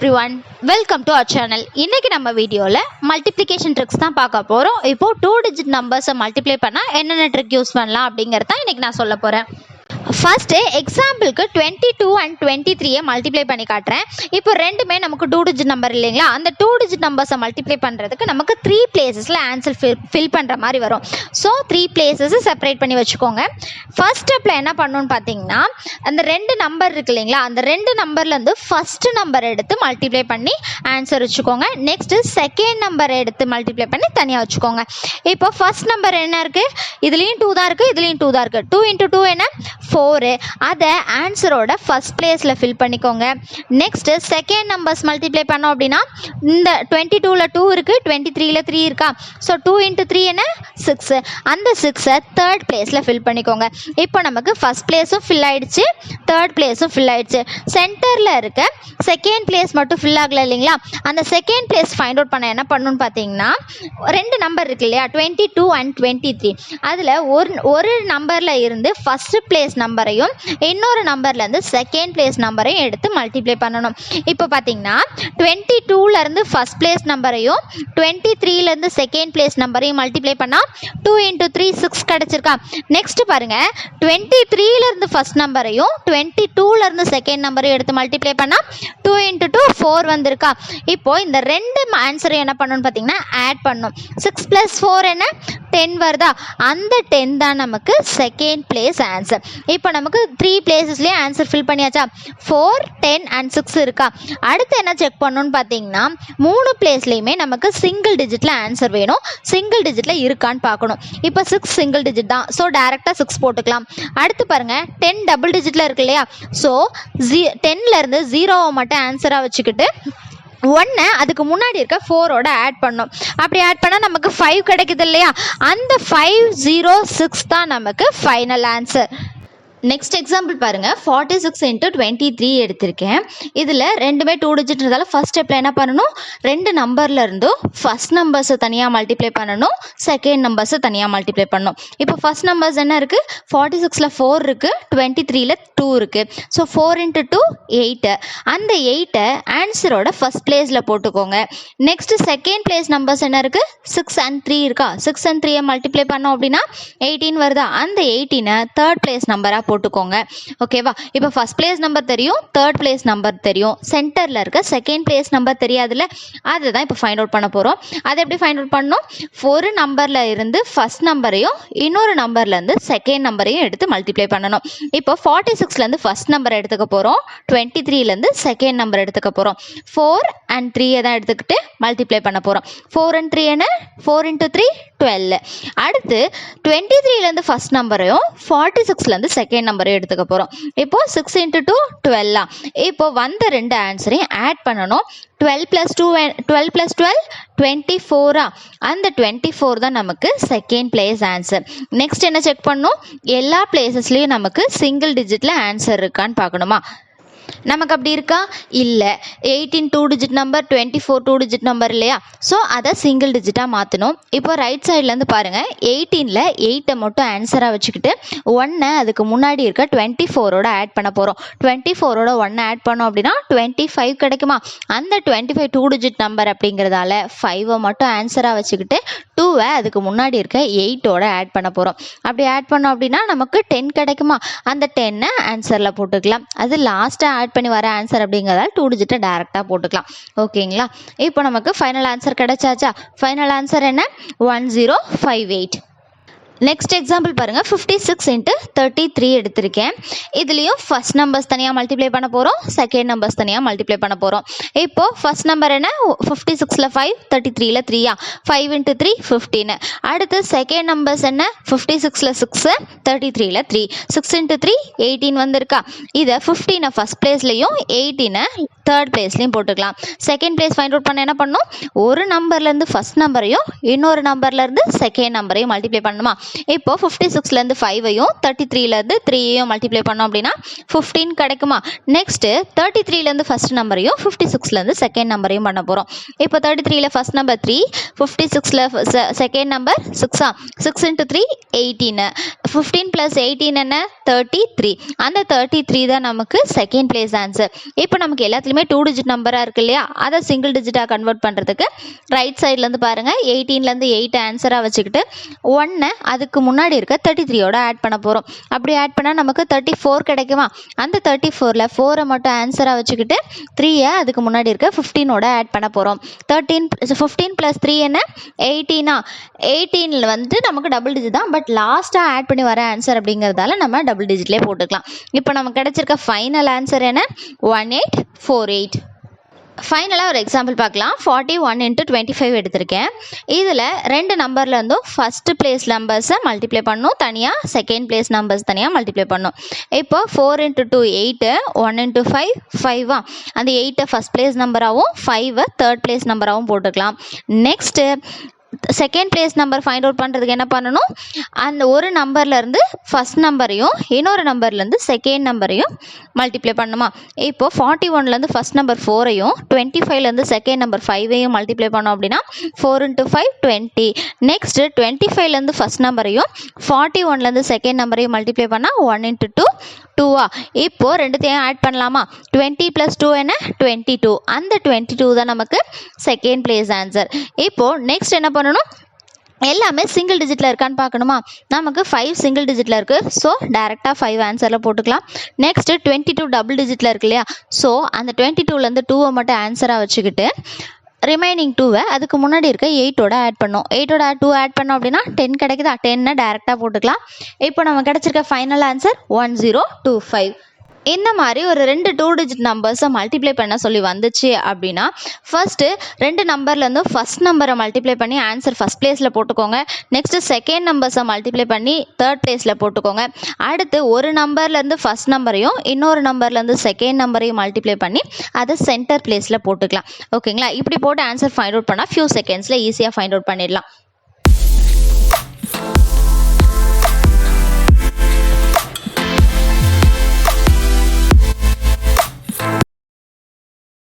everyone, welcome to our channel. இன்னைக்கு நம்ம வீடியோல மல்டிப்ளிகேஷன் ட்ரிக்ஸ் தான் பார்க்க போறோம். இப்போ 2 digit numbers மல்டிப்ளை பண்ணா என்னென்ன ட்ரிக் யூஸ் பண்ணலாம் அப்படிங்கறத இன்னைக்கு நான் சொல்ல போறேன். ஃபர்ஸ்ட் எக்ஸாம்பிளுக்கு 22 அண்ட் 23 மல்டிப்ளை பண்ணி காட்டுறேன். இப்போ ரெண்டுமே நமக்கு 2 digit நம்பர் இல்லைங்களா, அந்த 2 digit நம்பர்ஸை மல்டிப்ளை பண்ணுறதுக்கு நமக்கு 3 பிளேசஸில் ஆன்சர் ஃபில் பண்ணுற மாதிரி வரும். ஸோ 3 பிளேசஸ் செப்பரேட் பண்ணி வச்சுக்கோங்க. ஃபர்ஸ்ட் ஸ்டெப்பில் என்ன பண்ணணும்னு பார்த்தீங்கன்னா, அந்த 2 நம்பர் இருக்கு இல்லைங்களா, அந்த 2 நம்பர்லேருந்து ஃபர்ஸ்ட் நம்பர் எடுத்து மல்டிப்ளை பண்ணி ஆன்சர் வச்சுக்கோங்க. நெக்ஸ்ட்டு செகண்ட் நம்பர் எடுத்து மல்டிப்ளை பண்ணி தனியாக வச்சுக்கோங்க. இப்போ ஃபர்ஸ்ட் நம்பர் என்ன இருக்குது, இதுலேயும் 2 தான் இருக்குது, இதுலேயும் 2 தான் இருக்குது. 2 × 2 என்ன 4, அதை ஆன்சரோட ஃபர்ஸ்ட் பிளேஸில் ஃபில் பண்ணிக்கோங்க. நெக்ஸ்ட் செகண்ட் நம்பர்ஸ் மல்டிப்ளை பண்ணோம் அப்படின்னா, இந்த 22ல் 2 இருக்குது, 23ல் 3 இருக்கா. ஸோ 2 × 3 என்ன 6, அந்த 6ஐ தேர்ட் பிளேஸில் ஃபில் பண்ணிக்கோங்க. இப்போ நமக்கு ஃபர்ஸ்ட் பிளேஸும் ஃபில் ஆயிடுச்சு, தேர்ட் பிளேஸும் ஃபில் ஆயிடுச்சு. சென்டரில் இருக்க செகண்ட் பிளேஸ் மட்டும் ஃபில் ஆகலை இல்லைங்களா, அந்த செகண்ட் பிளேஸ் ஃபைண்ட் அவுட் பண்ண என்ன பண்ணணும்னு பார்த்தீங்கன்னா, 2 நம்பர் இருக்கு இல்லையா 22 அண்ட் 23, அதில் ஒரு நம்பரில் இருந்து ஃபர்ஸ்ட் பிளேஸ் நம்பரையும் இன்னொரு நம்பர்லேருந்து செகண்ட் பிளேஸ் நம்பரையும் எடுத்து மல்டிப்ளை பண்ணணும். இப்போ பார்த்தீங்கன்னா 22லேருந்து ஃபர்ஸ்ட் பிளேஸ் நம்பரையும் 23லேருந்து செகண்ட் பிளேஸ் நம்பரையும் மல்டிப்ளை பண்ணால் 2 × 3 6 கிடச்சிருக்கா. நெக்ஸ்ட் பாருங்கள், 23லேருந்து ஃபர்ஸ்ட் நம்பரையும் 22லேருந்து செகண்ட் நம்பரையும் எடுத்து மல்டிப்ளை பண்ணால் 2 × 2 4 வந்திருக்கா. இப்போ இந்த 2 ஆன்சரையும் என்ன பண்ணணும்னு பார்த்தீங்கன்னா ஆட் பண்ணணும். 6 + 4 என்ன 10 வருதா, அந்த 10 தான் நமக்கு செகண்ட் பிளேஸ் ஆன்சர். இப்போ நமக்கு 3 பிளேசஸ்லேயே ஆன்சர் ஃபில் பண்ணியாச்சா, 4, 10 அண்ட் 6 இருக்கா. அடுத்து என்ன செக் பண்ணணும்னு பார்த்தீங்கன்னா, 3 பிளேஸ்லையுமே நமக்கு சிங்கிள் டிஜிட்டில் ஆன்சர் வேணும், சிங்கிள் டிஜிட்டில் இருக்கான்னு பார்க்கணும். இப்போ 6 சிங்கிள் டிஜிட் தான், ஸோ டேரெக்டாக 6 போட்டுக்கலாம். அடுத்து பாருங்கள், 10 டபுள் டிஜிட்டில் இருக்கு இல்லையா, ஸோ 10லேருந்து 0 மட்டும் ஆன்சராக வச்சுக்கிட்டு 1 அதுக்கு முன்னாடி இருக்க 4ஓட ஆட் பண்ணோம். அப்படி ஆட் பண்ணால் நமக்கு 5 கிடைக்குது இல்லையா, அந்த 506 தான் நமக்கு ஃபைனல் ஆன்சர். நெக்ஸ்ட் எக்ஸாம்பிள் பாருங்கள், 46 × 23 எடுத்திருக்கேன். இதில் ரெண்டுமே 2 டிஜிட்ன்றதால ஃபர்ஸ்ட் ஸ்டெப்பில் என்ன பண்ணணும், 2 நம்பரில் இருந்தும் ஃபர்ஸ்ட் நம்பர்ஸை தனியாக மல்டிப்ளை பண்ணணும், செகண்ட் நம்பர்ஸை தனியாக மல்டிப்ளை பண்ணணும். இப்போ ஃபர்ஸ்ட் நம்பர்ஸ் என்ன இருக்குது, 46ல் 4 இருக்குது, 23ல் 2 இருக்குது. ஸோ 4 × 2 8, அந்த 8ஐ ஆன்சரோட ஃபர்ஸ்ட் பிளேஸில் போட்டுக்கோங்க. நெக்ஸ்ட் செகண்ட் பிளேஸ் நம்பர்ஸ் என்ன இருக்குது, 6 and 3 இருக்கா. 6 and 3ஐ மல்டிப்ளை பண்ணோம் அப்படின்னா 18 வருதா, அந்த 18ஐ தேர்ட் பிளேஸ் நம்பராக போட்டுக்கோங்க. ஓகேவா, இப்போ ஃபர்ஸ்ட் பிளேஸ் நம்பர் தெரியும், தேர்ட் பிளேஸ் நம்பர் தெரியும், சென்டரில் இருக்க செகண்ட் பிளேஸ் நம்பர் தெரியாதுல்ல, அதுதான் இப்போ ஃபைண்ட் அவுட் பண்ண போகிறோம். அதை எப்படி ஃபைண்ட் அவுட் பண்ணணும், ஒரு நம்பரில் இருந்து ஃபர்ஸ்ட் நம்பரையும் இன்னொரு நம்பர்லேருந்து செகண்ட் நம்பரையும் எடுத்து மல்டிப்ளை பண்ணணும். இப்போ 46லேருந்து ஃபர்ஸ்ட் நம்பர் எடுத்துக்க போகிறோம், 23லேருந்து செகண்ட் நம்பர் எடுத்துக்க போகிறோம். 4 and 3ஐ தான் எடுத்துக்கிட்டு மல்டிப்ளை பண்ண போகிறோம். 4 and 3 என்ன 4 × 3 12. அடுத்து 23லேருந்து ஃபர்ஸ்ட் நம்பரையும் 46லேருந்து செகண்ட் நம்பரையும் எடுத்துக்க போகிறோம். இப்போ 6 × 2 12. இப்போ வந்த 2 ஆன்சரையும் ஆட் பண்ணணும். 12 + 12 24. அந்த 24 தான் நமக்கு செகண்ட் பிளேஸ் ஆன்சர். நெக்ஸ்ட் என்ன செக் பண்ணணும், எல்லா பிளேசஸ்லேயும் நமக்கு சிங்கிள் டிஜிட்டில் ஆன்சர் இருக்கான்னு பார்க்கணுமா. நமக்கு அப்படி இருக்கா, இல்லை. 18 2 டிஜிட் நம்பர், 24 2 டிஜிட் நம்பர் இல்லையா, ஸோ அதை சிங்கிள் டிஜிட்டாக மாற்றணும். இப்போ ரைட் சைட்லேருந்து பாருங்கள், 18ல் 8ஐ மட்டும் ஆன்சராக வச்சுக்கிட்டு 1 அதுக்கு முன்னாடி இருக்க 24ஓட ஆட் பண்ண போகிறோம். 24ஓட 1 ஆட் பண்ணோம் அப்படின்னா 25 கிடைக்குமா. அந்த 25 2 டிஜிட் நம்பர் அப்படிங்கிறதால 5ஐ மட்டும் ஆன்சராக வச்சுக்கிட்டு 2ஐ அதுக்கு முன்னாடி இருக்க 8ஓட ஆட் பண்ண போகிறோம். அப்படி ஆட் பண்ணோம் அப்படின்னா நமக்கு 10 கிடைக்குமா. அந்த 10ஐ ஆன்சரில் போட்டுக்கலாம். அது லாஸ்ட்டாக ஆட் பண்ணி வர ஆன்சர் அப்படிங்கிறதால 2 டிஜிட்டை டேரெக்டாக போட்டுக்கலாம். ஓகேங்களா, இப்போ நமக்கு ஃபைனல் ஆன்சர் கிடைச்சாச்சா. ஃபைனல் ஆன்சர் என்ன 1058. நெக்ஸ்ட் எக்ஸாம்பிள் பாருங்கள், 56 × 33 எடுத்திருக்கேன். இதுலேயும் ஃபர்ஸ்ட் நம்பர்ஸ் தனியாக மல்டிப்ளை பண்ண போகிறோம், செகண்ட் நம்பர்ஸ் தனியாக மல்டிப்ளை பண்ண போகிறோம். இப்போது ஃபர்ஸ்ட் நம்பர் என்ன 56ல் 5, 33ல் 3. 5 × 3 15. அடுத்து செகண்ட் நம்பர்ஸ் என்ன 56ல் 6, 33ல் 3. 6 × 3 18 வந்திருக்கா. இதை 15ஐ ஃபர்ஸ்ட் பிளேஸ்லையும் 18ஐ தேர்ட் பிளேஸ்லையும் போட்டுக்கலாம். செகண்ட் பிளேஸ் ஃபைண்ட் அவுட் பண்ண என்ன பண்ணணும், ஒரு நம்பர்லேருந்து ஃபர்ஸ்ட் நம்பரையும் இன்னொரு நம்பர்லேருந்து செகண்ட் நம்பரையும் மல்டிப்ளை பண்ணணுமா. இப்போ 56லேருந்து 5ஐயும் 33லேருந்து 3ஐயும் மல்டிப்ளை பண்ணோம் அப்படின்னா 15 கிடைக்குமா. நெக்ஸ்ட்டு 33லேருந்து ஃபர்ஸ்ட் நம்பரையும் 56லேருந்து செகண்ட் நம்பரையும் பண்ண போகிறோம். இப்போ 33ல் ஃபர்ஸ்ட் நம்பர் 3, 56ல் செகண்ட் நம்பர் 6. 6 × 3 18. 15 + 18 என்ன 33. அந்த 33 தான் நமக்கு செகண்ட் பிளேஸ் ஆன்சர். இப்போ நமக்கு எல்லாத்துலேயுமே 2 டிஜிட் நம்பராக இருக்கு இல்லையா, அதை சிங்கிள் டிஜிட்டாக கன்வெர்ட் பண்ணுறதுக்கு ரைட் சைட்லேருந்து பாருங்கள் 18லேருந்து 8 ஆன்சராக வச்சுக்கிட்டு 1 அதுக்கு முன்னாடி இருக்க 33யோட ஆட் பண்ண போகிறோம். அப்படி ஆட் பண்ணால் நமக்கு 34 கிடைக்குமா, அந்த 34ல் 4 மட்டும் ஆன்சராக வச்சுக்கிட்டு 3 அதுக்கு முன்னாடி இருக்க 15ஓட ஆட் பண்ண போகிறோம். 15 + 3 என்ன 18. 18 வந்து நமக்கு டபுள் டிஜிட் தான், பட் லாஸ்ட்டாக ஆட் பண்ணி வர ஆன்சர் அப்படிங்கிறதால நம்ம டபுள் டிஜிட்லேயே போட்டுக்கலாம். இப்போ நமக்கு கிடைச்சிருக்க ஃபைனல் ஆன்சர் என்ன 1848. ஃபைனலாக ஒரு எக்ஸாம்பிள் பார்க்கலாம். 41 × 25 எடுத்திருக்கேன். இதில் 2 நம்பர்லேருந்தும் ஃபஸ்ட்டு பிளேஸ் நம்பர்ஸை மல்டிப்ளை பண்ணணும், தனியாக செகண்ட் பிளேஸ் நம்பர்ஸ் தனியாக மல்டிப்ளை பண்ணணும். இப்போ 4 × 2 8, 1 × 5 5. அந்த 8 ஃபஸ்ட் பிளேஸ் நம்பராகவும் 5 தேர்ட் பிளேஸ் நம்பராகவும் போட்டுக்கலாம். Next second place number find out பண்ணுறதுக்கு என்ன பண்ணணும், அந்த ஒரு நம்பர்லேருந்து ஃபஸ்ட் நம்பரையும் இன்னொரு நம்பர்லேருந்து செகண்ட் நம்பரையும் மல்டிப்ளை பண்ணணுமா. இப்போ 41லேருந்து ஃபஸ்ட் நம்பர் 4ஐயும் 25லேருந்து செகண்ட் நம்பர் 5ஐயும் மல்டிப்ளை பண்ணோம் அப்படின்னா 4 × 5 20. நெக்ஸ்ட்டு 25லேருந்து ஃபஸ்ட் நம்பரையும் 41லேருந்து செகண்ட் நம்பரையும் மல்டிப்ளை பண்ணால் 1 × 2 2. இப்போ ரெண்டுத்தையும் ஆட் பண்ணலாமா, 20 + 2 என்ன 22. அந்த 22 தான் நமக்கு செகண்ட் பிளேஸ் ஆன்சர். இப்போது நெக்ஸ்ட் என்ன பண்ணணும், எல்லாமே சிங்கிள் டிஜிட்டில் இருக்கான்னு பார்க்கணுமா. நமக்கு 5 சிங்கிள் டிஜிட்டில் இருக்குது, ஸோ டேரெக்டாக 5 ஆன்சரில் போட்டுக்கலாம். நெக்ஸ்ட்டு 22 டபுள் டிஜிட்டில் இருக்கு இல்லையா, ஸோ அந்த 22லேருந்து 2 மட்டும் ஆன்சராக வச்சுக்கிட்டு ரிமைனிங் 2 அதுக்கு முன்னாடி இருக்க 8ஓட ஆட் பண்ணோம். 8ஓட 2 ஆட் பண்ணோம் அப்படின்னா 10 கிடைக்குதா, 10 டேரெக்டாக போட்டுக்கலாம். இப்போ நம்ம கிடச்சிருக்க ஃபைனல் ஆன்சர் 1025. இந்த மாதிரி ஒரு 2 2 டிஜிட் நம்பர்ஸை மல்டிப்ளை பண்ண சொல்லி வந்துச்சு அப்படின்னா ஃபஸ்ட்டு 2 நம்பர்லேருந்து ஃபஸ்ட் நம்பரை மல்டிப்ளை பண்ணி ஆன்சர் ஃபஸ்ட் பிளேஸில் போட்டுக்கோங்க. நெக்ஸ்ட்டு செகண்ட் நம்பர்ஸை மல்டிப்ளை பண்ணி தேர்ட் பிளேஸில் போட்டுக்கோங்க. அடுத்து ஒரு நம்பர்லேருந்து ஃபஸ்ட் நம்பரையும் இன்னொரு நம்பர்லேருந்து செகண்ட் நம்பரையும் மல்டிப்ளை பண்ணி அதை சென்டர் பிளேஸில் போட்டுக்கலாம். ஓகேங்களா, இப்படி போட்டு ஆன்சர் ஃபைண்ட் அவுட் பண்ணால் ஃபியூ செகண்ட்ஸில் ஈஸியாக ஃபைண்ட் அவுட் பண்ணிடலாம்.